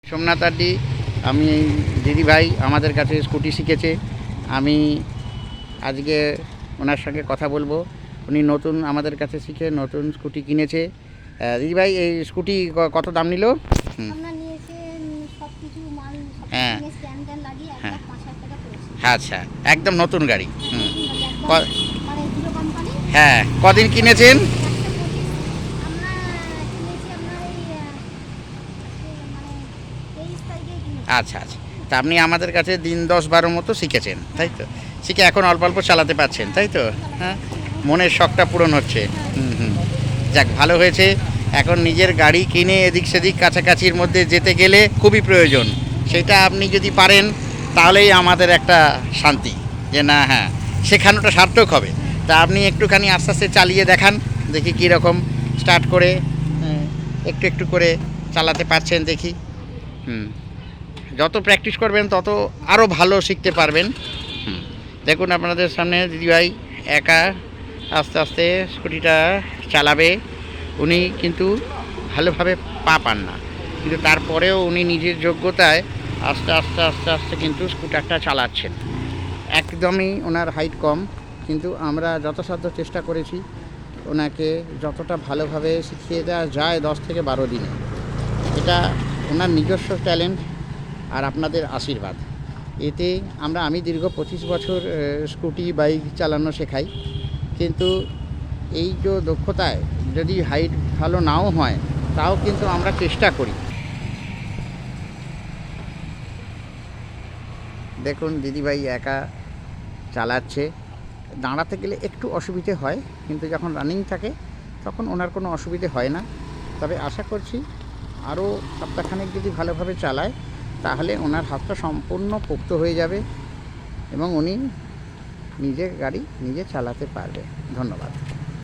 সোমনাথ আড্ডি, আমি দিদিভাই আমাদের কাছে স্কুটি শিখেছে। আমি আজকে ওনার সঙ্গে কথা বলবো। উনি নতুন আমাদের কাছে শিখে নতুন স্কুটি কিনেছে। দিদিভাই, এই স্কুটি কত দাম নিল? হ্যাঁ হ্যাঁ, আচ্ছা, একদম নতুন গাড়ি। হ্যাঁ, কদিন কিনেছেন? আচ্ছা আচ্ছা, তা আপনি আমাদের কাছে দিন 10-12 মতো শিখেছেন, তাই তো? শিখে এখন অল্প অল্প চালাতে পারছেন, তাই তো? হ্যাঁ, মনের শখটা পূরণ হচ্ছে। হুম, যাক, ভালো হয়েছে। এখন নিজের গাড়ি কিনে এদিক সেদিক কাছাকাছির মধ্যে যেতে গেলে খুবই প্রয়োজন। সেটা আপনি যদি পারেন তাহলেই আমাদের একটা শান্তি, যে না, হ্যাঁ, শেখানোটা সার্থক হবে। তা আপনি একটুখানি আস্তে আস্তে চালিয়ে দেখান, দেখি কীরকম স্টার্ট করে একটু একটু করে চালাতে পারছেন, দেখি। যত প্র্যাকটিস করবেন তত আরও ভালো শিখতে পারবেন। দেখুন আপনাদের সামনে দিদিভাই একা আস্তে আস্তে স্কুটিটা চালাবে। উনি কিন্তু ভালোভাবে পা পান না, কিন্তু তারপরেও উনি নিজের যোগ্যতায় আস্তে আস্তে আস্তে আস্তে কিন্তু স্কুটারটা চালাচ্ছেন। একদমই ওনার হাইট কম, কিন্তু আমরা যথাসাধ্য চেষ্টা করেছি ওনাকে যতটা ভালোভাবে শিখিয়ে দেওয়া যায় 10 থেকে 12 দিনে। এটা ওনার নিজস্ব ট্যালেন্ট আর আপনাদের আশীর্বাদ। এতে আমি দীর্ঘ 25 বছর স্কুটি বাইক চালানো শেখাই, কিন্তু এই যে দক্ষতায় যদি হাইট ভালো নাও হয় তাও কিন্তু আমরা চেষ্টা করি। দেখুন দিদিভাই একা চালাচ্ছে। দাঁড়াতে গেলে একটু অসুবিধে হয়, কিন্তু যখন রানিং থাকে তখন ওনার কোনো অসুবিধে হয় না। তবে আশা করছি আরও সপ্তাহখানেক যদি ভালোভাবে চালায় তাহলে ওনার হাতটা সম্পূর্ণ পোক্ত হয়ে যাবে এবং উনি নিজের গাড়ি নিজে চালাতে পারবে। ধন্যবাদ।